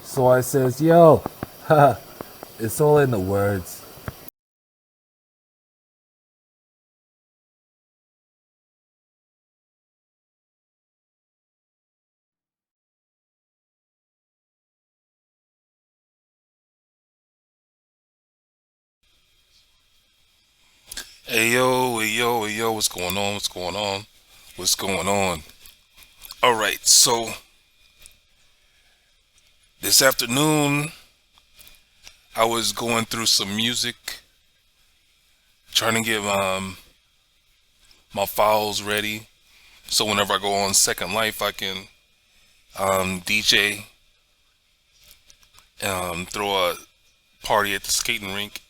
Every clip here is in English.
So I says, yo, haha, it's all in the words. Hey yo, what's going on? What's going on? What's going on? All right, so this afternoon I was going through some music, trying to get my files ready, so whenever I go on Second Life, I can DJ, throw a party at the skating rink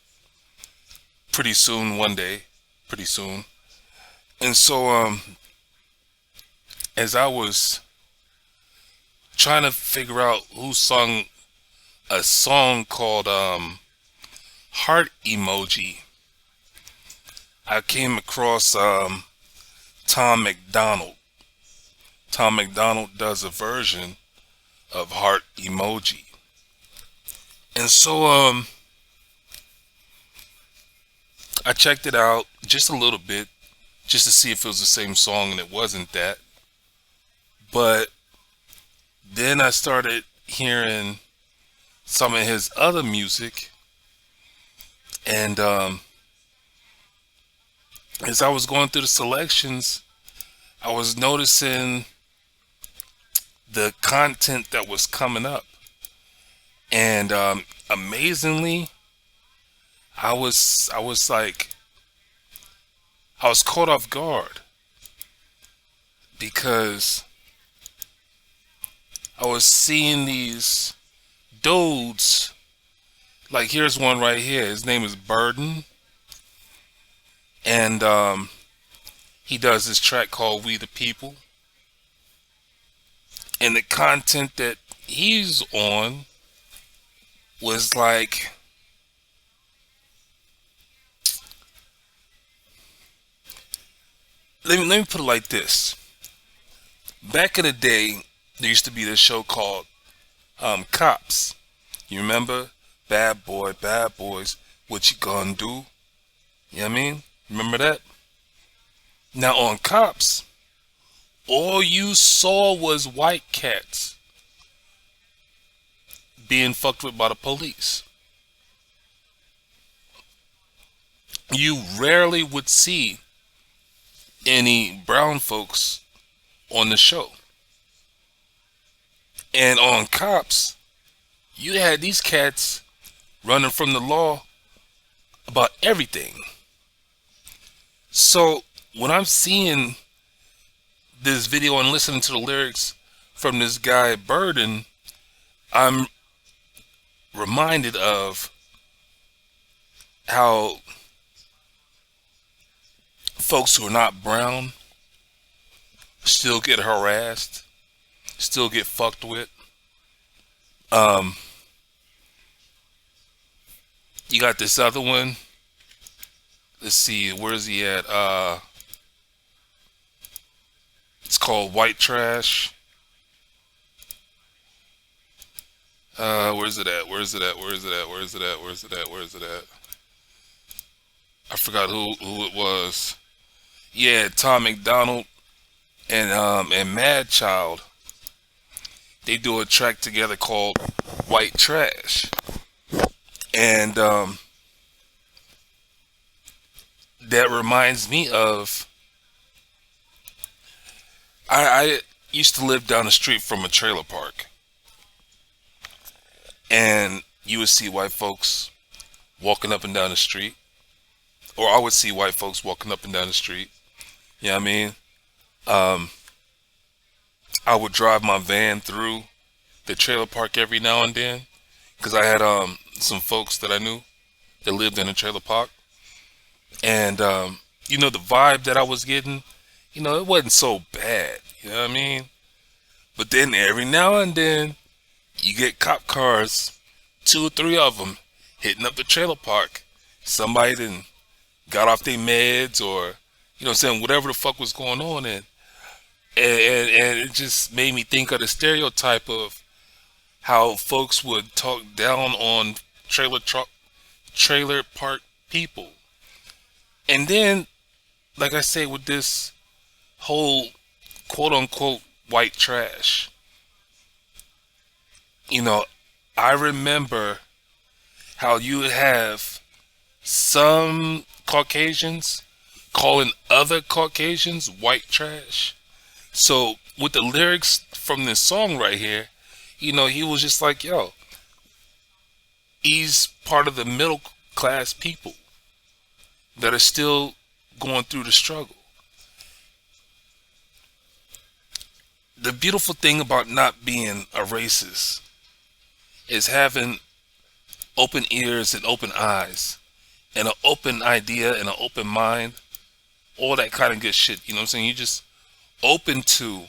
pretty soon, one day, pretty soon. And so as I was trying to figure out who sung a song called Heart Emoji, I came across Tom McDonald. Tom McDonald does a version of Heart Emoji. And so I checked it out just a little bit just to see if it was the same song, and it wasn't that. But then I started hearing some of his other music, and as I was going through the selections, I was noticing the content that was coming up. And amazingly, I was like, I was caught off guard because I was seeing these dudes. Like, here's one right here. His name is Burden, and he does this track called "We the People." And the content that he's on was like, let me put it like this. Back in the day, there used to be this show called Cops. You remember? Bad boys, what you gonna do? You know what I mean? Remember that? Now on Cops, all you saw was white cats being fucked with by the police. You rarely would see any brown folks on the show. And on Cops, you had these cats running from the law about everything. So when I'm seeing this video and listening to the lyrics from this guy Burden, I'm reminded of how folks who are not brown still get harassed, still get fucked with. Um, you got this other one. Let's see, where's he at? It's called White Trash. Where's it at? Where's it at? Where's it at? Where's it at? Where's it at? Where's it at? I forgot who it was. Yeah, Tom McDonald and Mad Child. They do a track together called White Trash. And that reminds me of, I used to live down the street from a trailer park, and you would see white folks walking up and down the street, or I would see white folks walking up and down the street. You know what I mean? Um, I would drive my van through the trailer park every now and then because I had some folks that I knew that lived in a trailer park, and the vibe that I was getting, it wasn't so bad. You know what I mean? But then every now and then you get cop cars, two or three of them, hitting up the trailer park. Somebody then got off their meds, or saying, whatever the fuck was going on, and it just made me think of the stereotype of how folks would talk down on trailer park people. And then, like I say, with this whole quote unquote white trash, you know, I remember how you would have some Caucasians calling other Caucasians white trash. So with the lyrics from this song right here, you know, he was just like, yo, he's part of the middle class people that are still going through the struggle. The beautiful thing about not being a racist is having open ears and open eyes and an open idea and an open mind, all that kind of good shit. You know what I'm saying? You're just open to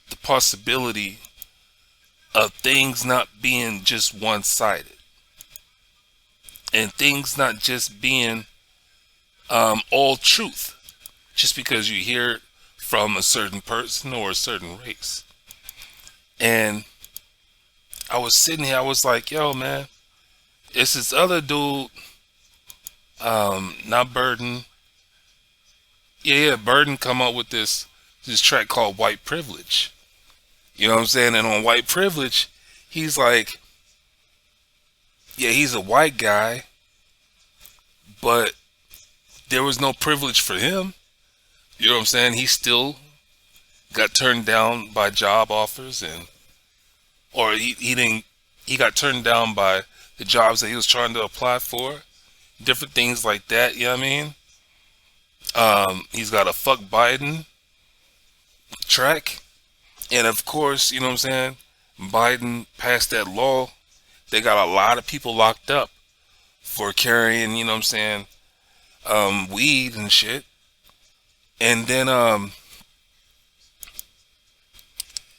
the possibility of things not being just one-sided and things not just being all truth just because you hear it from a certain person or a certain race. And I was sitting here, I was like, yo, man, it's this other dude, not Burden. Yeah, Burden come up with this track called White Privilege. You know what I'm saying? And on White Privilege, he's like, yeah, he's a white guy, but there was no privilege for him. You know what I'm saying? He still got turned down by job offers, and or he got turned down by the jobs that he was trying to apply for, different things like that. You know what I mean? He's got a fuck Biden track, and of course, you know what I'm saying, Biden passed that law. They got a lot of people locked up for carrying, you know what I'm saying, weed and shit. And then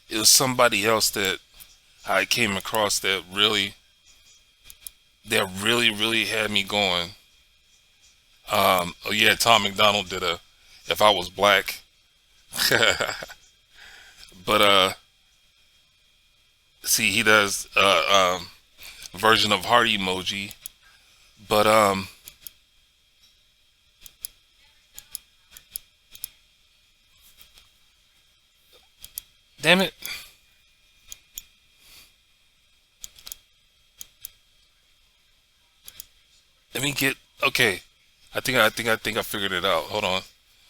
it was somebody else that I came across that really had me going. Oh yeah, Tom McDonald did a If I Was Black. But see, he does a version of heart emoji. But damn it. Let me get, okay. I think I figured it out. Hold on. I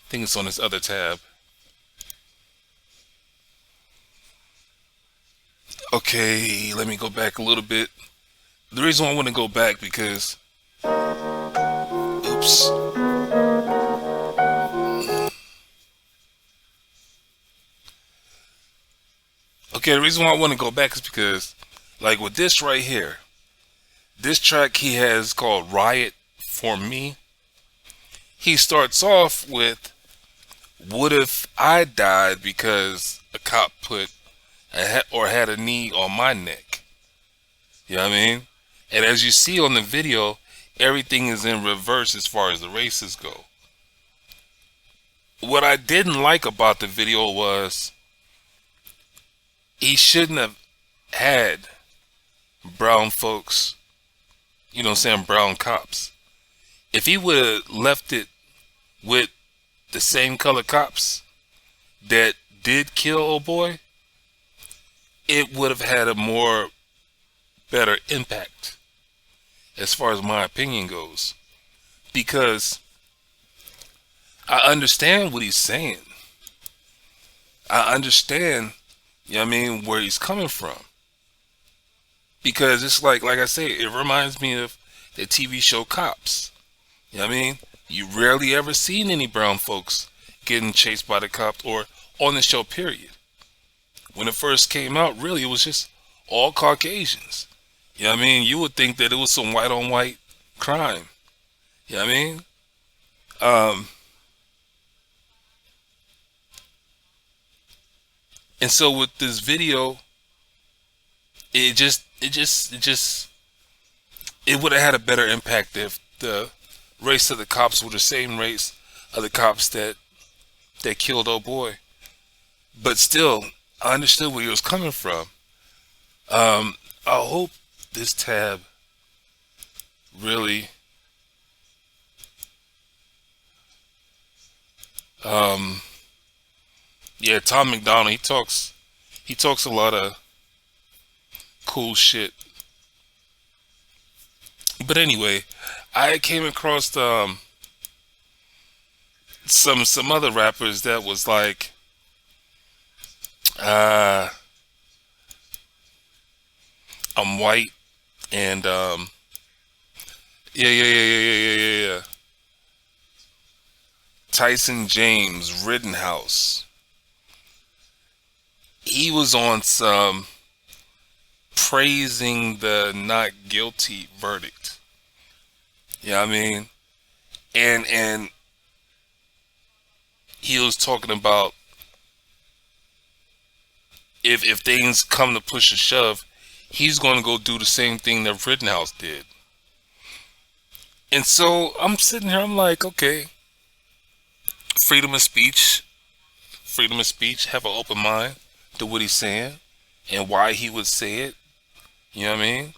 think it's on this other tab. Okay, let me go back a little bit. The reason why I want to go back because, oops. Okay, the reason why I want to go back is because, like with this right here, this track he has called Riot For Me, he starts off with, what if I died because a cop put had a knee on my neck? You know what I mean? And as you see on the video, everything is in reverse as far as the races go. What I didn't like about the video was he shouldn't have had brown folks, you know what I'm saying, brown cops. If he would have left it with the same color cops that did kill old boy, it would have had a more better impact as far as my opinion goes, because I understand what he's saying. I understand, you know what I mean, where he's coming from, because it's like I say, it reminds me of the TV show Cops. You know what I mean? You rarely ever seen any brown folks getting chased by the cops or on the show, period. When it first came out, really, it was just all Caucasians. You know what I mean? You would think that it was some white on white crime. You know what I mean? And so with this video, it would have had a better impact if the race of the cops were the same race of the cops that killed old boy. But still, I understood where he was coming from. Um, I hope this tab really um yeah, Tom McDonald, he talks a lot of cool shit. But anyway, I came across some other rappers that was like uh I'm white and yeah. Tyson James Rittenhouse. He was on some praising the not guilty verdict. Yeah, I mean, and he was talking about if things come to push a shove, he's going to go do the same thing that Rittenhouse did. And so I'm sitting here, I'm like, okay, freedom of speech, freedom of speech, have an open mind to what he's saying and why he would say it. You know what I mean?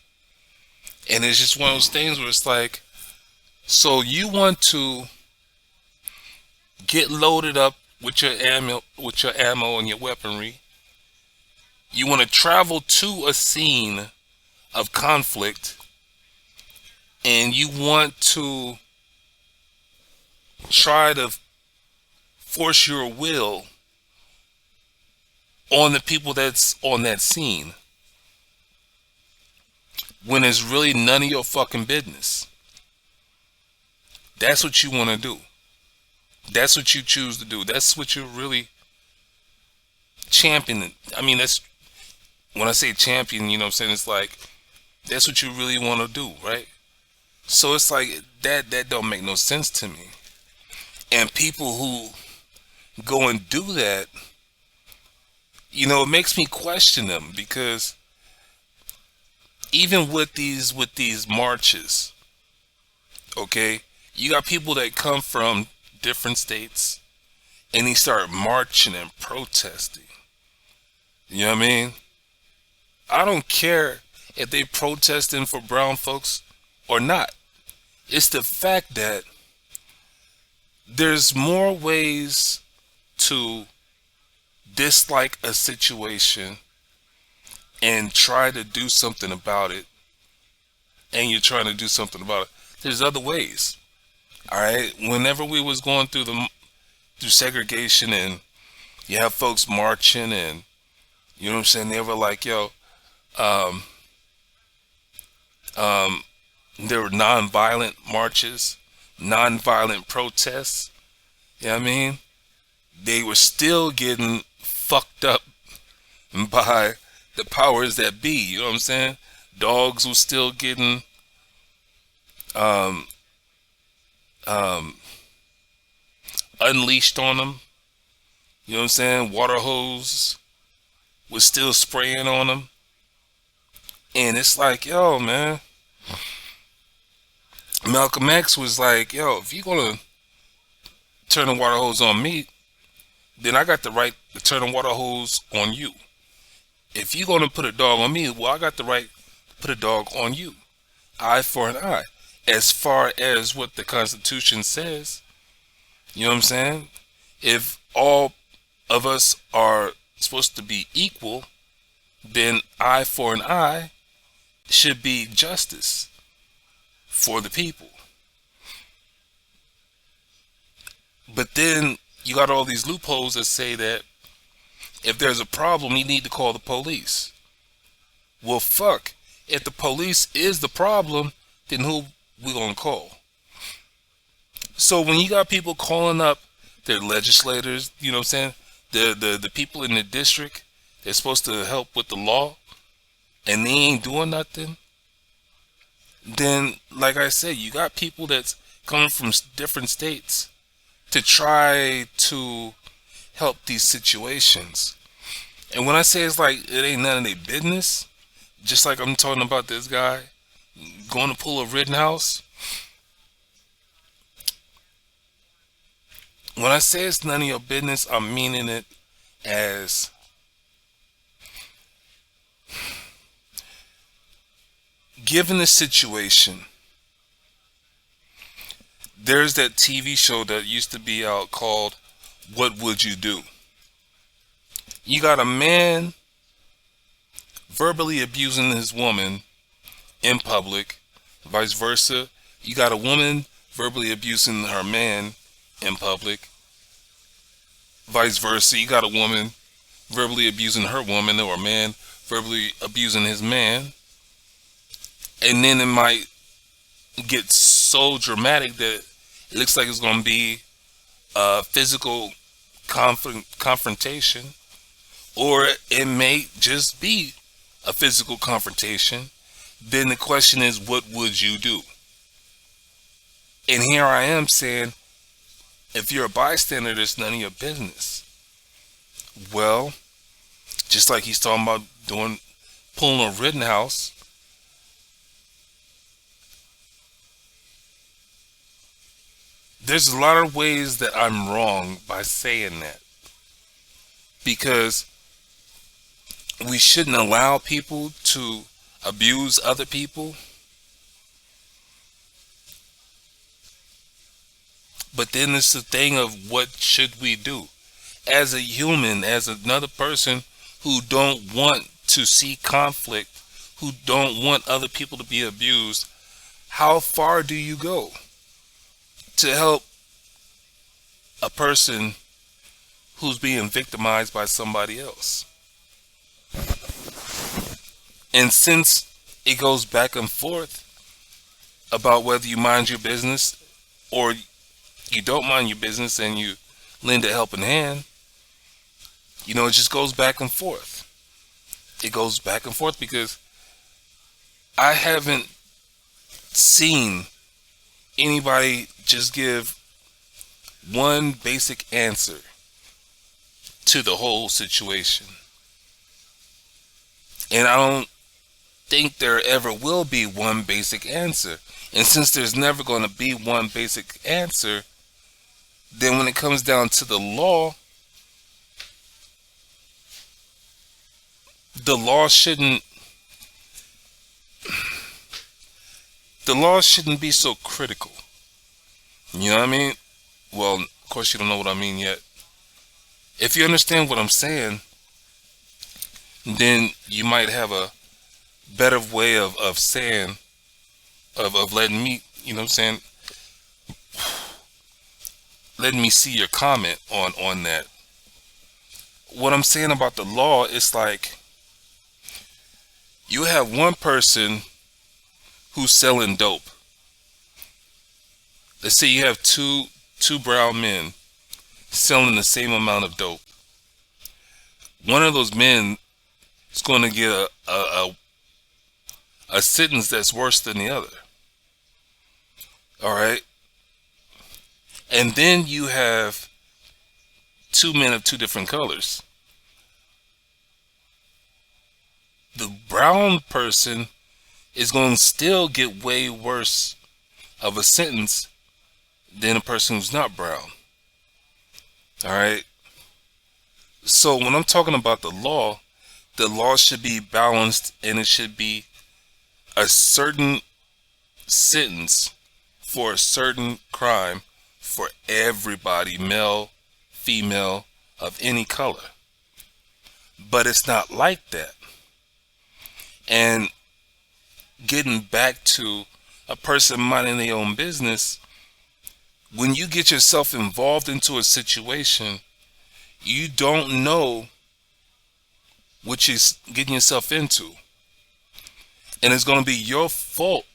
And it's just one of those things where it's like, so you want to get loaded up with your ammo and your weaponry. You want to travel to a scene of conflict, and you want to try to force your will on the people that's on that scene when it's really none of your fucking business. That's what you want to do. That's what you choose to do. That's what you're really championing. I mean, that's when I say champion, you know what I'm saying? It's like that's what you really want to do, right? So it's like that don't make no sense to me. And people who go and do that, you know, it makes me question them because even with these marches, okay, you got people that come from different states and they start marching and protesting. You know what I mean? I don't care if they protesting for brown folks or not. It's the fact that there's more ways to dislike a situation and try to do something about it, and you're trying to do something about it. There's other ways. All right. Whenever we was going through segregation, and you have folks marching, and you know what I'm saying, they were like, yo, um, um, there were non-violent marches, non-violent protests. You know what I mean? They were still getting fucked up by the powers that be. You know what I'm saying? Dogs were still getting um, um, unleashed on them. You know what I'm saying? Water hose was still spraying on them. And it's like, yo, man. Malcolm X was like, yo, if you're going to turn the water hose on me, then I got the right to turn the water hose on you. If you're going to put a dog on me, well, I got the right to put a dog on you. Eye for an eye. As far as what the Constitution says, you know what I'm saying? If all of us are supposed to be equal, then eye for an eye should be justice for the people. But then you got all these loopholes that say that if there's a problem, you need to call the police. Well, fuck. If the police is the problem, then who we gonna call? So when you got people calling up their legislators, you know what I'm saying, the people in the district, they're supposed to help with the law, and they ain't doing nothing, then, like I said, you got people that's coming from different states to try to help these situations. And when I say it's like it ain't none of their business, just like I'm talking about this guy going to pull a Rittenhouse. When I say it's none of your business, I'm meaning it as given the situation, there's that TV show that used to be out called What Would You Do? You got a man verbally abusing his woman in public, vice versa. You got a woman verbally abusing her man in public, vice versa. You got a woman verbally abusing her woman, or a man verbally abusing his man. And then it might get so dramatic that it looks like it's going to be a physical confrontation, or it may just be a physical confrontation. Then the question is, what would you do? And here I am saying, if you're a bystander, there's none of your business. Well, just like he's talking about pulling a Rittenhouse, there's a lot of ways that I'm wrong by saying that, because we shouldn't allow people to abuse other people. But then it's the thing of, what should we do as a human, as another person who don't want to see conflict, who don't want other people to be abused? How far do you go to help a person who's being victimized by somebody else? And since it goes back and forth about whether you mind your business or you don't mind your business and you lend a helping hand, it just goes back and forth. It goes back and forth because I haven't seen anybody just give one basic answer to the whole situation. And I don't think there ever will be one basic answer. And since there's never going to be one basic answer, then when it comes down to the law shouldn't be so critical. You know what I mean? Well, of course you don't know what I mean yet. If you understand what I'm saying, then you might have a better way of saying, of letting me, letting me see your comment on that. What I'm saying about the law is, like, you have one person who's selling dope. Let's say you have two brown men selling the same amount of dope. One of those men is going to get a sentence that's worse than the other. All right? And then you have two men of two different colors. The brown person is going to still get way worse of a sentence than a person who's not brown. All right? So when I'm talking about the law should be balanced, and it should be a certain sentence for a certain crime for everybody, male, female, of any color. But it's not like that. And getting back to a person minding their own business, when you get yourself involved into a situation, you don't know what you're getting yourself into. And it's going to be your fault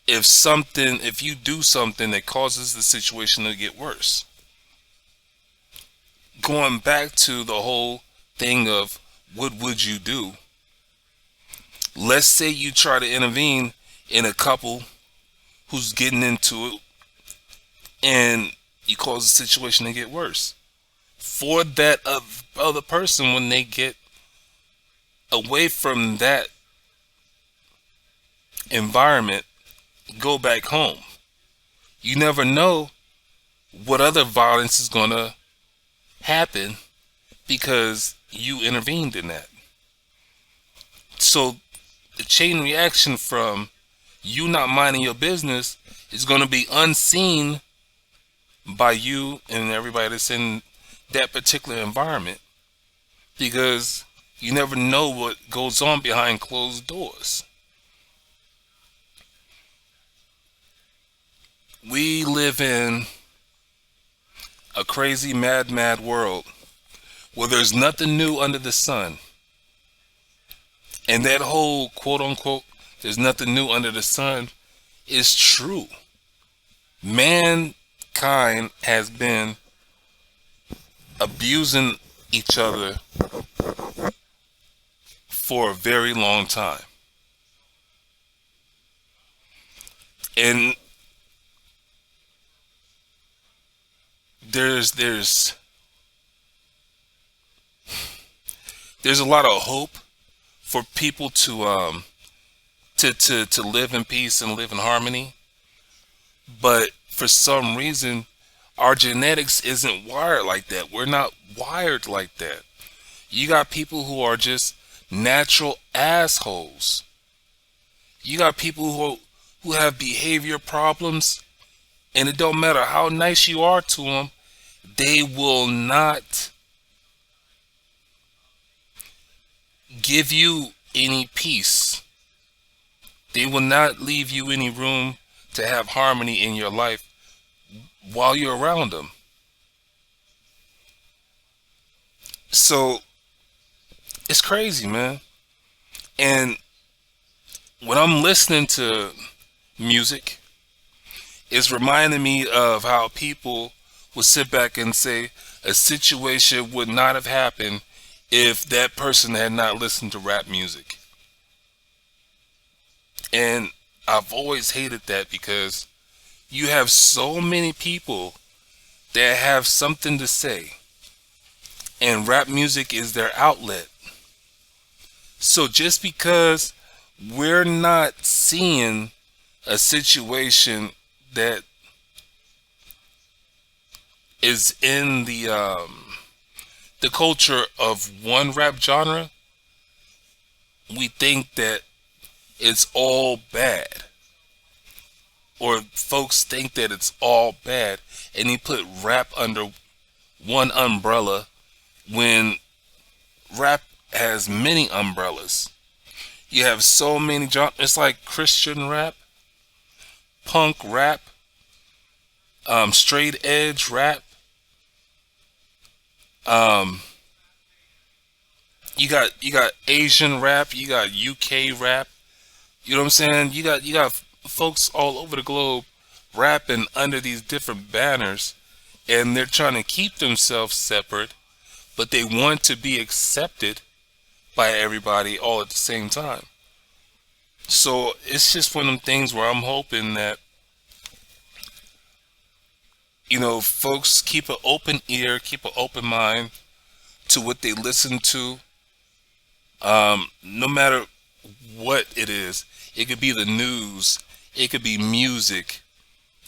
if you do something that causes the situation to get worse. Going back to the whole thing of, what would you do? Let's say you try to intervene in a couple who's getting into it, and you cause the situation to get worse. For that other person, when they get away from that environment, go back home. You never know what other violence is going to happen because you intervened in that. So the chain reaction from you not minding your business is going to be unseen by you and everybody that's in that particular environment, because you never know what goes on behind closed doors. We live in a crazy, mad world where there's nothing new under the sun. And that whole quote unquote, there's nothing new under the sun is true. Mankind has been abusing each other for a very long time. And there's a lot of hope for people to live in peace and live in harmony, but for some reason our genetics isn't wired like that. We're not wired like that. You got people who are just natural assholes. You got people who have behavior problems, and it don't matter how nice you are to them, they will not give you any peace. They will not leave you any room to have harmony in your life while you're around them. So it's crazy, man. And when I'm listening to music, it's reminding me of how people would sit back and say a situation would not have happened if that person had not listened to rap music. And I've always hated that, because you have so many people that have something to say, and rap music is their outlet. So just because we're not seeing a situation that is in the culture of one rap genre, we think that it's all bad, or folks think that it's all bad, and they put rap under one umbrella when rap has many umbrellas. You have so many genres. It's like Christian rap, punk rap, straight edge rap. You got Asian rap. You got UK rap. You know what I'm saying? You got folks all over the globe rapping under these different banners, and they're trying to keep themselves separate, but they want to be accepted by everybody all at the same time. So it's just one of them things where I'm hoping that, folks keep an open ear, keep an open mind to what they listen to. No matter what it is. It could be the news, it could be music,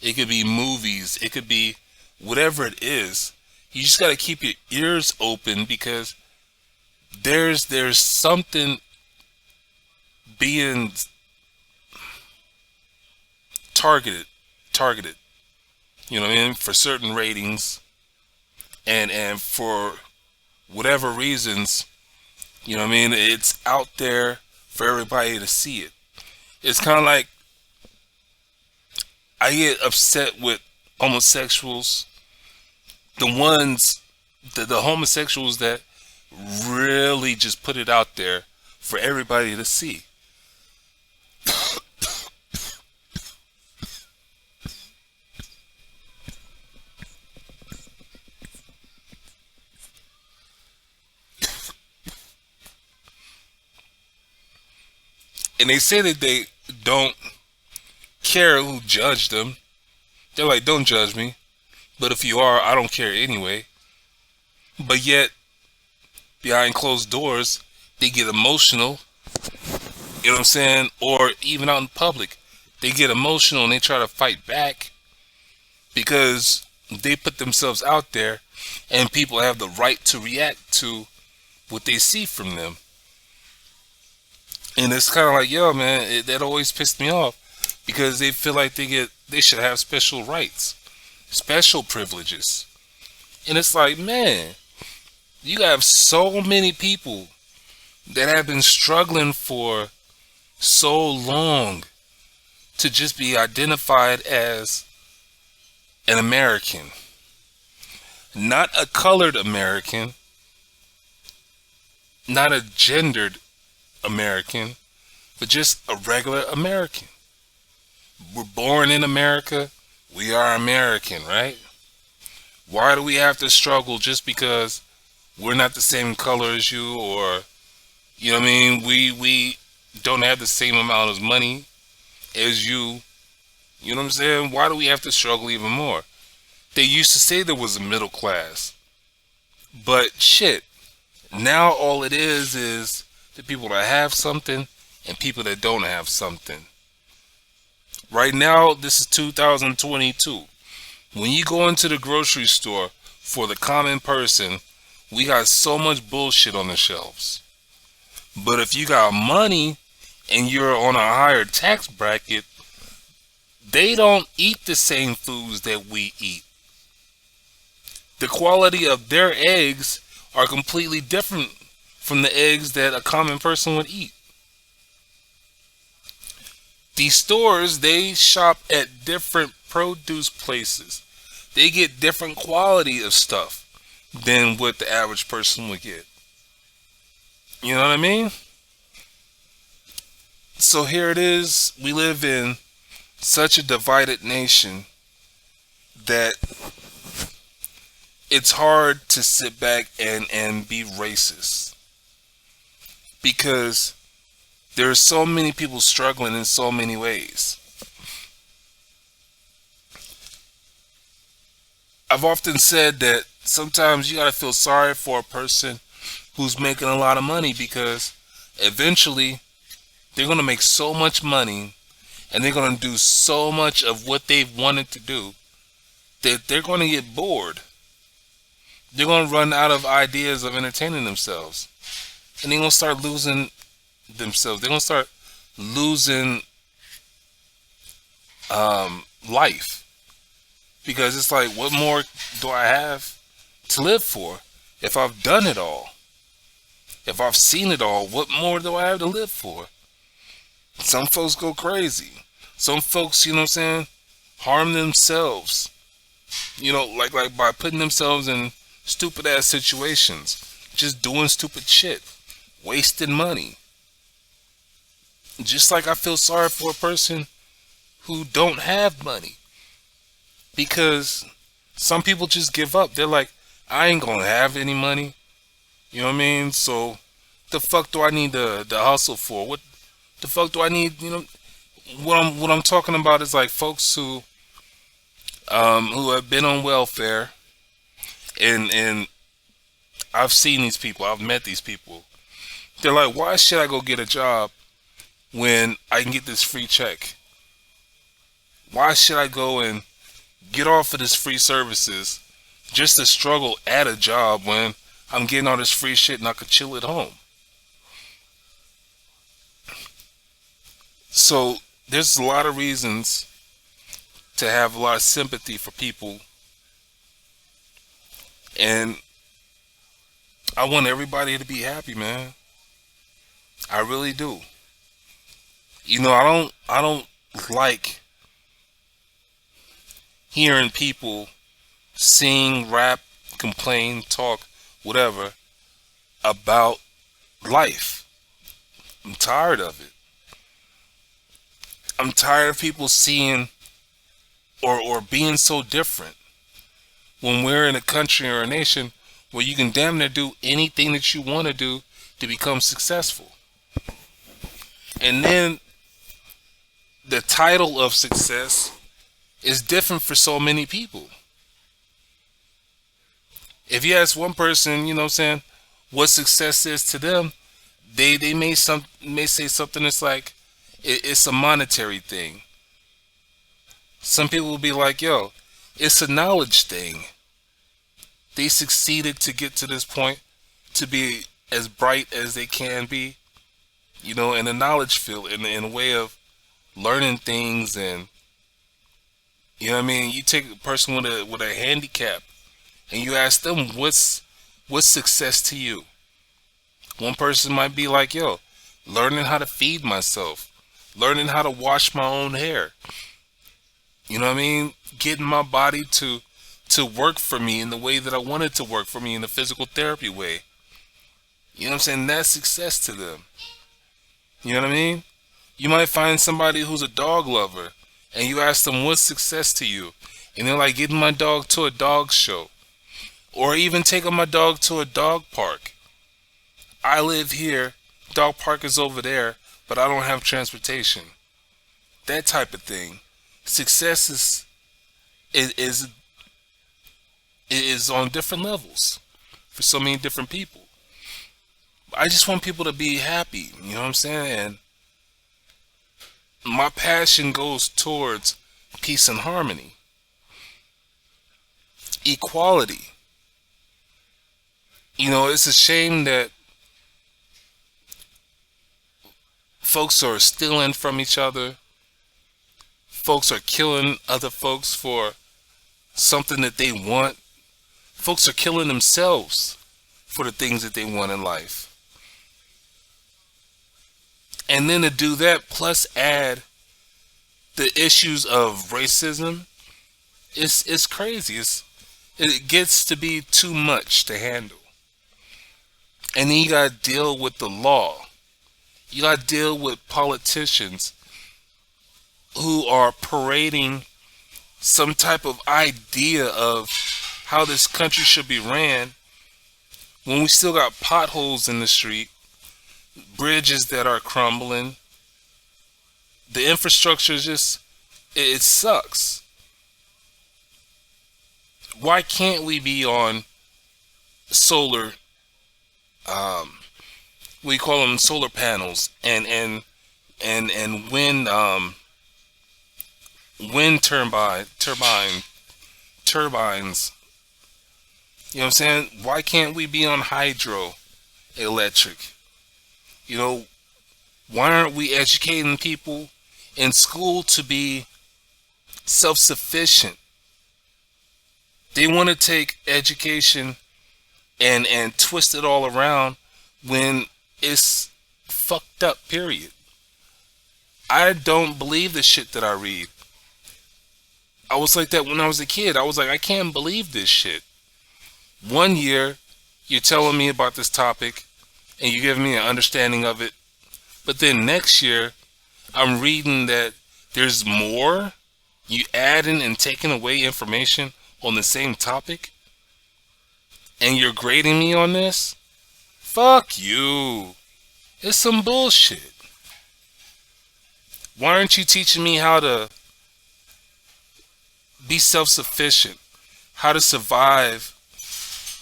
it could be movies, it could be whatever it is. You just got to keep your ears open, because there's something being targeted, you know what I mean, for certain ratings, and for whatever reasons, you know what I mean, it's out there for everybody to see it. It's kind of like, I get upset with homosexuals, the homosexuals that really just put it out there for everybody to see. And they say that they don't care who judged them. They're like, don't judge me. But if you are, I don't care anyway. But yet, behind closed doors, they get emotional. You know what I'm saying? Or even out in public, they get emotional and they try to fight back, because they put themselves out there, and people have the right to react to what they see from them. And it's kind of like, yo, man, that always pissed me off because they feel like they should have special rights, special privileges. And it's like, man, you have so many people that have been struggling for so long to just be identified as an American, not a colored American, not a gendered American, but just a regular American. We're born in America. We are American, right? Why do we have to struggle just because we're not the same color as you, or you know what I mean? We don't have the same amount of money as you. You know what I'm saying? Why do we have to struggle even more? They used to say there was a middle class, but shit, now all it is the people that have something and people that don't have something. Right now, this is 2022. When you go into the grocery store, for the common person, we got so much bullshit on the shelves. But if you got money and you're on a higher tax bracket, they don't eat the same foods that we eat. The quality of their eggs are completely different from the eggs that a common person would eat. These stores, they shop at different produce places. They get different quality of stuff than what the average person would get. You know what I mean? So here it is. We live in such a divided nation that it's hard to sit back and be racist, because there are so many people struggling in so many ways. I've often said that sometimes you gotta feel sorry for a person who's making a lot of money, because eventually they're gonna make so much money and they're gonna do so much of what they've wanted to do that they're gonna get bored. They're gonna run out of ideas of entertaining themselves, and they're gonna start losing themselves. They're gonna start losing life, because it's like, what more do I have to live for? If I've done it all, if I've seen it all, what more do I have to live for? Some folks go crazy. Some folks, you know what I'm saying, harm themselves. You know, like by putting themselves in stupid ass situations, just doing stupid shit, wasting money. Just like I feel sorry for a person who don't have money, because some people just give up. They're like, I ain't gonna have any money. You know what I mean? So the fuck do I need the hustle for? What the fuck do I need? You know, what I'm talking about is like folks who have been on welfare, and I've seen these people, I've met these people. They're like, why should I go get a job when I can get this free check? Why should I go and get off of this free services just to struggle at a job when I'm getting all this free shit and I could chill at home? So there's a lot of reasons to have a lot of sympathy for people, and I want everybody to be happy, man. I really do. You know, I don't like hearing people sing, rap, complain, talk, whatever about life. I'm tired of it. I'm tired of people seeing or being so different, when we're in a country or a nation where you can damn near do anything that you want to do to become successful. And then the title of success is different for so many people. If you ask one person, you know what I'm saying, what success is to them, they may say something that's like, it's a monetary thing. Some people will be like, yo, it's a knowledge thing. They succeeded to get to this point, to be as bright as they can be. you know, in the knowledge field, in a way of learning things. And you know what I mean, you take a person with a handicap and you ask them what's success to you. One person might be like, yo, learning how to feed myself, learning how to wash my own hair, you know what I mean, getting my body to work for me in the way that I want it to work for me, in the physical therapy way. You know what I'm saying? That's success to them. You know what I mean? You might find somebody who's a dog lover and you ask them what's success to you, and they're like, getting my dog to a dog show, or even taking my dog to a dog park. I live here, dog park is over there, but I don't have transportation. That type of thing. Success is on different levels for so many different people. I just want people to be happy, you know what I'm saying? And my passion goes towards peace and harmony, equality. You know, it's a shame that folks are stealing from each other. Folks are killing other folks for something that they want. Folks are killing themselves for the things that they want in life. And then to do that, plus add the issues of racism, it's crazy. It gets to be too much to handle. And then you gotta deal with the law. You gotta deal with politicians who are parading some type of idea of how this country should be ran, when we still got potholes in the street, bridges that are crumbling. The infrastructure is just, it sucks. Why can't we be on solar, we call them solar panels, and wind turbines. You know what I'm saying? Why can't we be on hydroelectric? You know, why aren't we educating people in school to be self-sufficient? They want to take education and twist it all around when it's fucked up, period. I don't believe the shit that I read. I was like that when I was a kid. I was like, I can't believe this shit. One year, you're telling me about this topic, and you're giving me an understanding of it. But then next year, I'm reading that there's more. You adding and taking away information on the same topic, and you're grading me on this? Fuck you. It's some bullshit. Why aren't you teaching me how to be self-sufficient, how to survive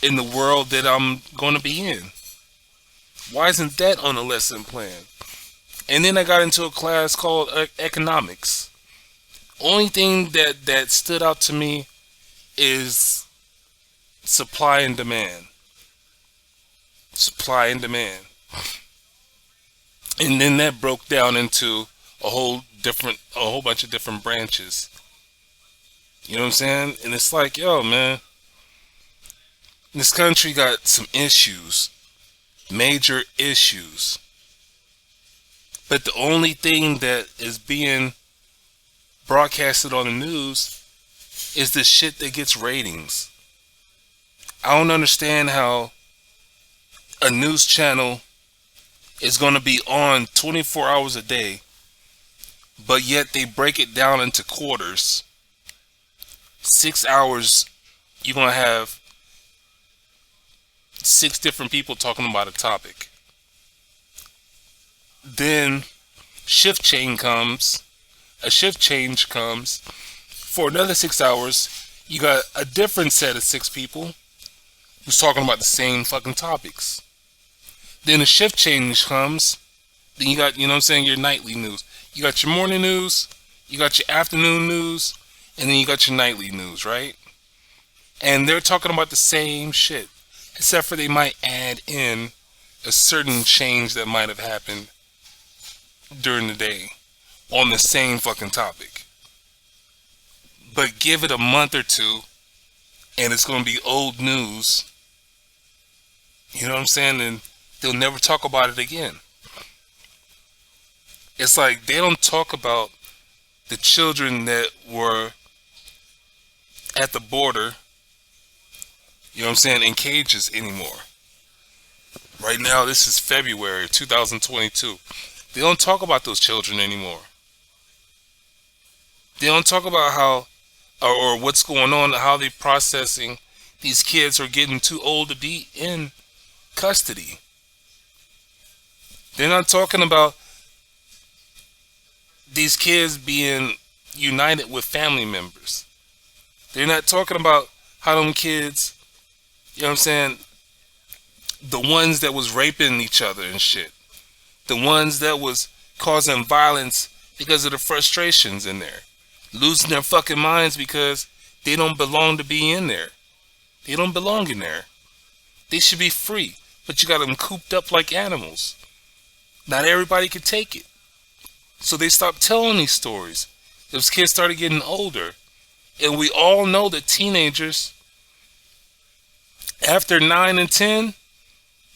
in the world that I'm going to be in? Why isn't that on a lesson plan? And then I got into a class called economics. Only thing that stood out to me is supply and demand. Supply and demand. And then that broke down into a whole bunch of different branches. You know what I'm saying? And it's like, yo, man, this country got some issues, major issues. But the only thing that is being broadcasted on the news is the shit that gets ratings. I don't understand how a news channel is going to be on 24 hours a day, but yet they break it down into quarters. 6 hours, you're going to have 6 different people talking about a topic. Then a shift change comes. For another 6 hours, you got a different set of 6 people who's talking about the same fucking topics. Then a shift change comes. Then you got, you know what I'm saying, your nightly news. You got your morning news, you got your afternoon news, and then you got your nightly news, right? And they're talking about the same shit, except for they might add in a certain change that might have happened during the day on the same fucking topic. But give it a month or two and it's going to be old news. You know what I'm saying? And they'll never talk about it again. It's like they don't talk about the children that were at the border, you know what I'm saying, in cages anymore. Right now, this is February 2022. They don't talk about those children anymore. They don't talk about how, or what's going on, how they're processing these kids who are getting too old to be in custody. They're not talking about these kids being united with family members. They're not talking about how them kids, you know what I'm saying, the ones that was raping each other and shit, the ones that was causing violence because of the frustrations in there, losing their fucking minds because they don't belong to be in there. They don't belong in there. They should be free, but you got them cooped up like animals. Not everybody could take it. So they stopped telling these stories. Those kids started getting older. And we all know that teenagers, after 9 and 10,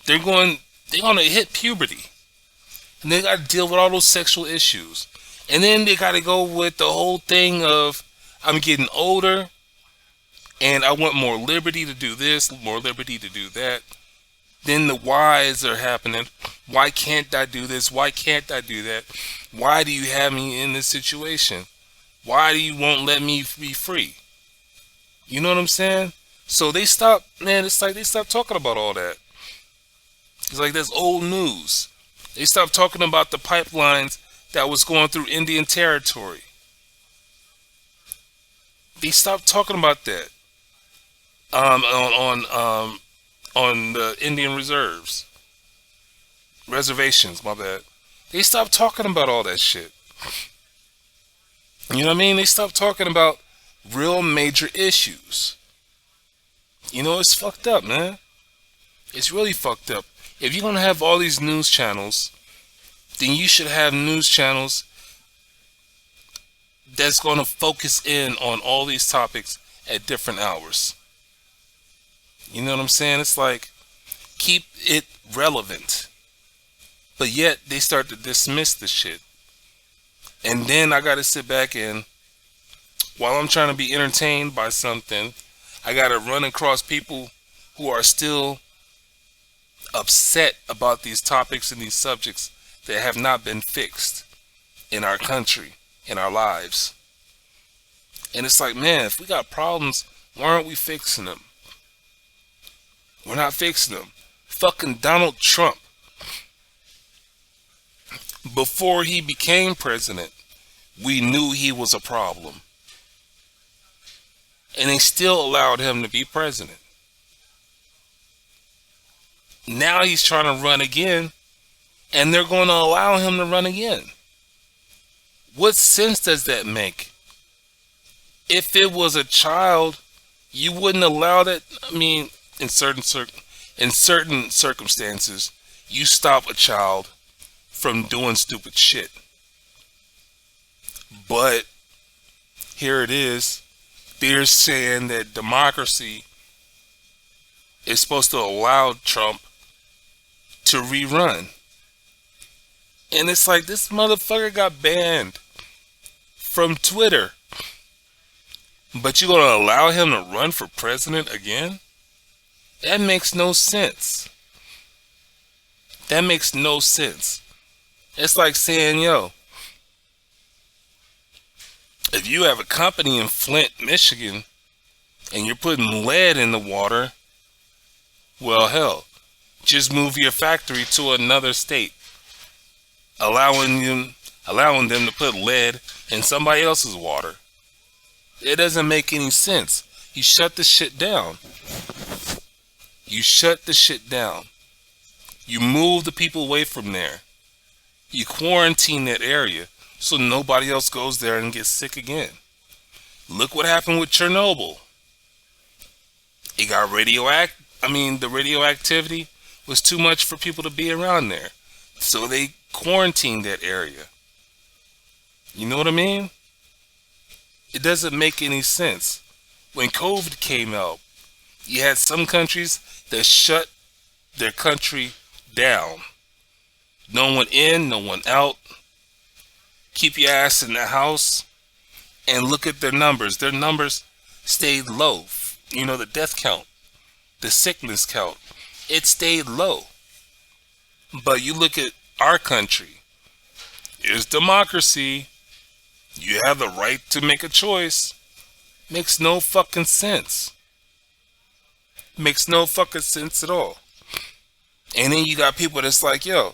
they're going to hit puberty. And they got to deal with all those sexual issues. And then they got to go with the whole thing of, I'm getting older, and I want more liberty to do this, more liberty to do that. Then the whys are happening. Why can't I do this? Why can't I do that? Why do you have me in this situation? Why do you won't let me be free? You know what I'm saying? So they stop, man, it's like they stopped talking about all that. It's like that's old news. They stopped talking about the pipelines that was going through Indian territory. They stopped talking about that. On the Indian reservations, my bad. They stopped talking about all that shit. You know what I mean? They stopped talking about real major issues. You know, it's fucked up, man. It's really fucked up. If you're gonna have all these news channels, then you should have news channels that's gonna focus in on all these topics at different hours. You know what I'm saying? It's like, keep it relevant. But yet, they start to dismiss the shit. And then I gotta sit back and, while I'm trying to be entertained by something, I gotta run across people who are still upset about these topics and these subjects that have not been fixed in our country, in our lives. And it's like, man, if we got problems, why aren't we fixing them? We're not fixing them. Fucking Donald Trump, before he became president, we knew he was a problem. And they still allowed him to be president. Now he's trying to run again, and they're going to allow him to run again. What sense does that make? If it was a child, you wouldn't allow that. I mean, in certain circumstances, you stop a child from doing stupid shit. But here it is. They're saying that democracy is supposed to allow Trump to rerun. And it's like, this motherfucker got banned from Twitter. But you're going to allow him to run for president again? That makes no sense. That makes no sense. It's like saying, yo, if you have a company in Flint, Michigan, and you're putting lead in the water, well, hell, just move your factory to another state, allowing them to put lead in somebody else's water. It doesn't make any sense. You shut the shit down. You shut the shit down. You move the people away from there. You quarantine that area so nobody else goes there and gets sick again. Look what happened with Chernobyl. It got the radioactivity was too much for people to be around there. So they quarantined that area. You know what I mean? It doesn't make any sense. When COVID came out, you had some countries that shut their country down. No one in, no one out. Keep your ass in the house and look at their numbers. Their numbers stayed low. You know, the death count, the sickness count, it stayed low. But you look at our country, it's democracy. You have the right to make a choice. Makes no fucking sense. Makes no fucking sense at all. And then you got people that's like, yo,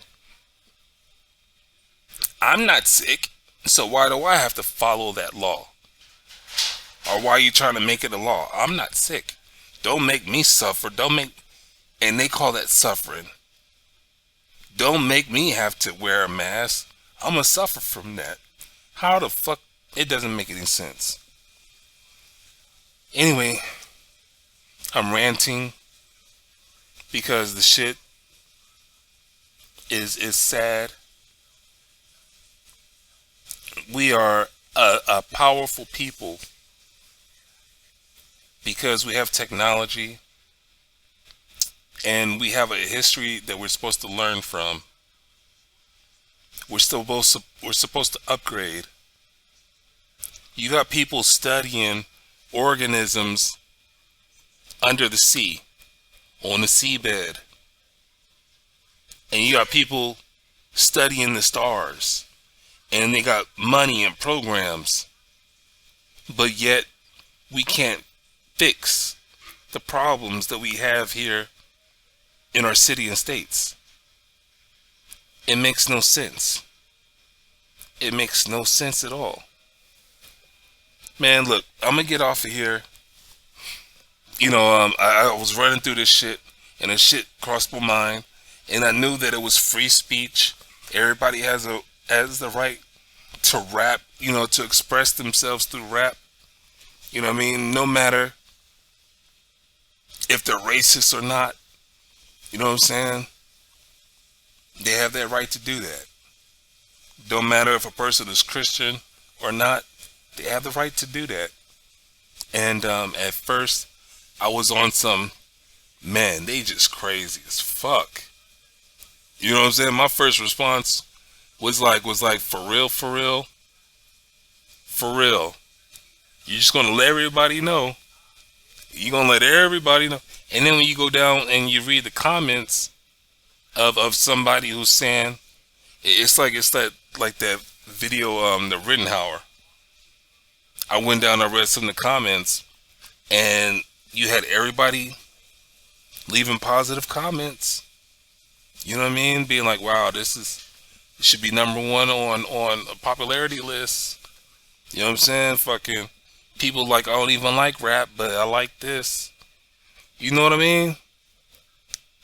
I'm not sick, so why do I have to follow that law? Or why are you trying to make it a law? I'm not sick. Don't make me suffer. And they call that suffering. Don't make me have to wear a mask. I'm gonna suffer from that. How the fuck? It doesn't make any sense. Anyway, I'm ranting because the shit is sad. We are a powerful people because we have technology and we have a history that we're supposed to learn from. We're supposed to upgrade. You got people studying organisms under the sea, on the seabed, and you got people studying the stars, and they got money and programs, but yet we can't fix the problems that we have here in our city and states. It makes no sense. It makes no sense at all. Man, look, I'm gonna get off of here. You know, I was running through this shit, and this shit crossed my mind, and I knew that it was free speech. Everybody has the right to rap, you know, to express themselves through rap. You know what I mean? No matter if they're racist or not. You know what I'm saying? They have that right to do that. Don't matter if a person is Christian or not. They have the right to do that. And at first, I was on some, man, they just crazy as fuck. You know what I'm saying? My first response was like, for real, for real, for real. You're just gonna let everybody know. You're gonna let everybody know. And then when you go down and you read the comments of somebody who's saying, it's like that video, the Rittenhour. I went down, I read some of the comments, and you had everybody leaving positive comments. You know what I mean? Being like, wow, it should be number one on a popularity list. You know what I'm saying? Fucking people like, I don't even like rap, but I like this. You know what I mean?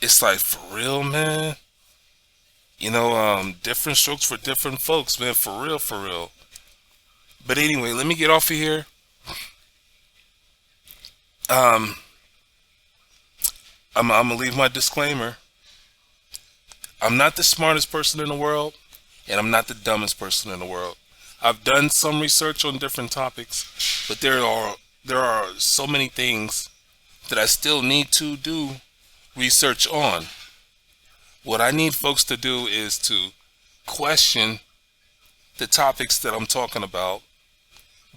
It's like, for real, man. You know, different strokes for different folks, man. For real, for real. But anyway, let me get off of here. I'm gonna leave my disclaimer. I'm not the smartest person in the world, and I'm not the dumbest person in the world. I've done some research on different topics, but there are so many things that I still need to do research on. What I need folks to do is to question the topics that I'm talking about,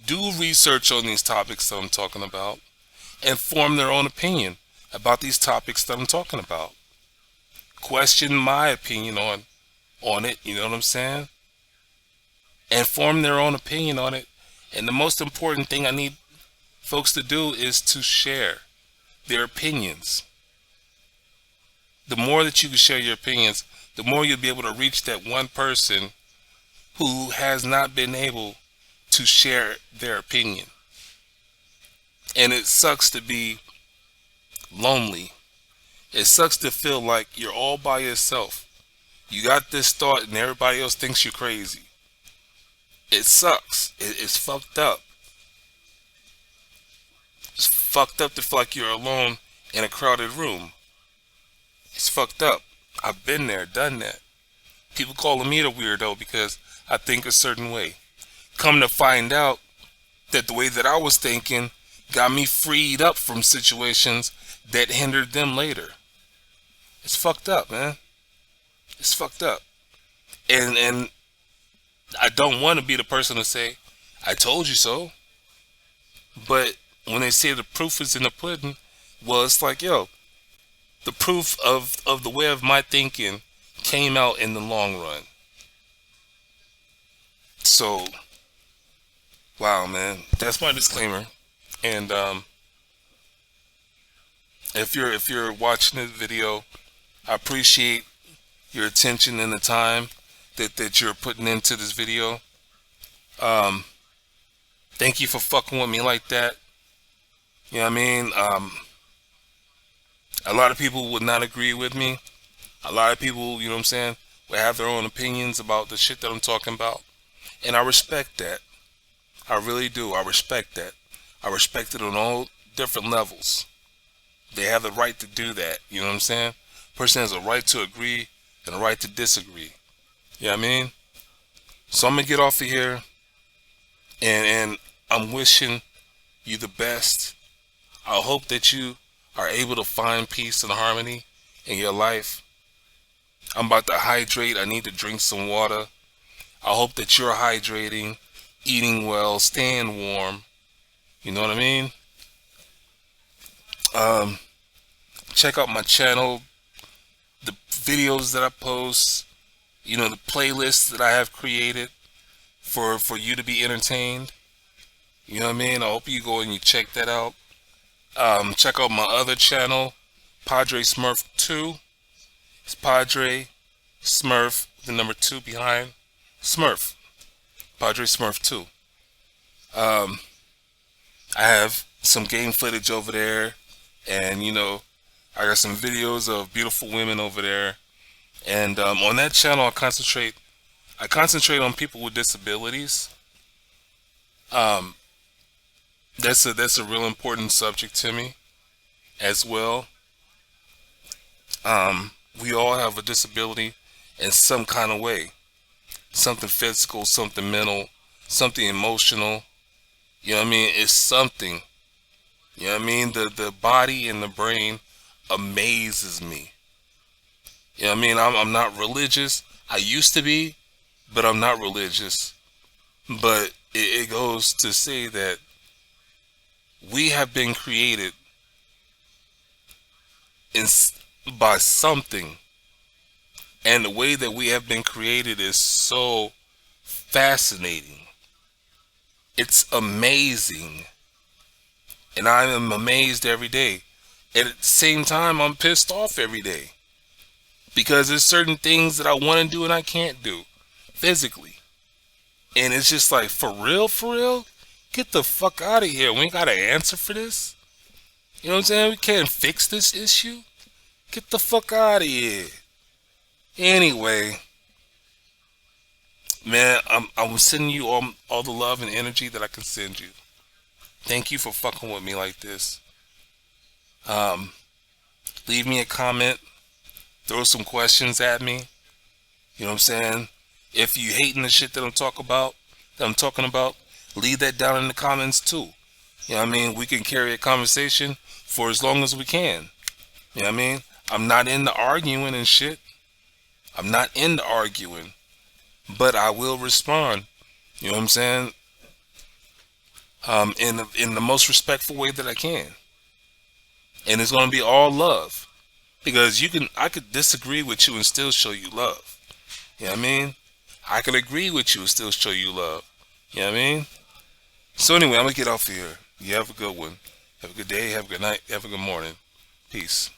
do research on these topics that I'm talking about, and form their own opinion about these topics that I'm talking about. Question my opinion on it, you know what I'm saying? And form their own opinion on it. And the most important thing I need folks to do is to share their opinions. The more that you can share your opinions, the more you'll be able to reach that one person who has not been able to share their opinion. And it sucks to be lonely. It sucks to feel like you're all by yourself. You got this thought and everybody else thinks you're crazy. It sucks. It's fucked up. It's fucked up to feel like you're alone in a crowded room. It's fucked up. I've been there, done that. People calling me the weirdo because I think a certain way. Come to find out that the way that I was thinking got me freed up from situations that hindered them later. It's fucked up, man. It's fucked up. And I don't want to be the person to say, I told you so. But when they say the proof is in the pudding, well, it's like, yo, the proof of the way of my thinking came out in the long run. So, wow, man, that's my disclaimer. And if you're watching this video, I appreciate your attention and the time that you're putting into this video. Thank you for fucking with me like that. You know what I mean? A lot of people would not agree with me. A lot of people, you know what I'm saying, will have their own opinions about the shit that I'm talking about. And I respect that. I really do. I respect that. I respect it on all different levels. They have the right to do that. You know what I'm saying? Person has a right to agree and a right to disagree. You know what I mean? So I'm going to get off of here. And I'm wishing you the best. I hope that you are able to find peace and harmony in your life. I'm about to hydrate. I need to drink some water. I hope that you're hydrating, eating well, staying warm. You know what I mean? Check out my channel, the videos that I post, you know, the playlists that I have created for you to be entertained. You know what I mean? I hope you go and you check that out. Check out my other channel, Podrey Smurf 2. It's Podrey Smurf, the number 2 behind Smurf. Podrey Smurf 2. I have some game footage over there, and you know, I got some videos of beautiful women over there. And on that channel, I concentrate on people with disabilities. That's a real important subject to me as well. We all have a disability in some kind of way. Something physical, something mental, something emotional. You know what I mean? It's something. You know what I mean? The body and the brain amazes me. You know what I mean? I'm not religious. I used to be, but I'm not religious. But it goes to say that we have been created by something. And the way that we have been created is so fascinating. It's amazing. And I am amazed every day. And at the same time, I'm pissed off every day. Because there's certain things that I want to do and I can't do physically. And it's just like, for real, for real? Get the fuck out of here. We ain't got an answer for this. You know what I'm saying? We can't fix this issue. Get the fuck out of here. Anyway, man, I'm sending you all the love and energy that I can send you. Thank you for fucking with me like this. Leave me a comment. Throw some questions at me. You know what I'm saying? If you hating the shit that I'm talking about, leave that down in the comments too. You know what I mean? We can carry a conversation for as long as we can. You know what I mean? I'm not into arguing and shit. I'm not into arguing. But I will respond. You know what I'm saying? In the most respectful way that I can. And it's gonna be all love. Because I could disagree with you and still show you love. You know what I mean? I could agree with you and still show you love. You know what I mean? So anyway, I'm gonna get off here. You have a good one. Have a good day, have a good night, have a good morning. Peace.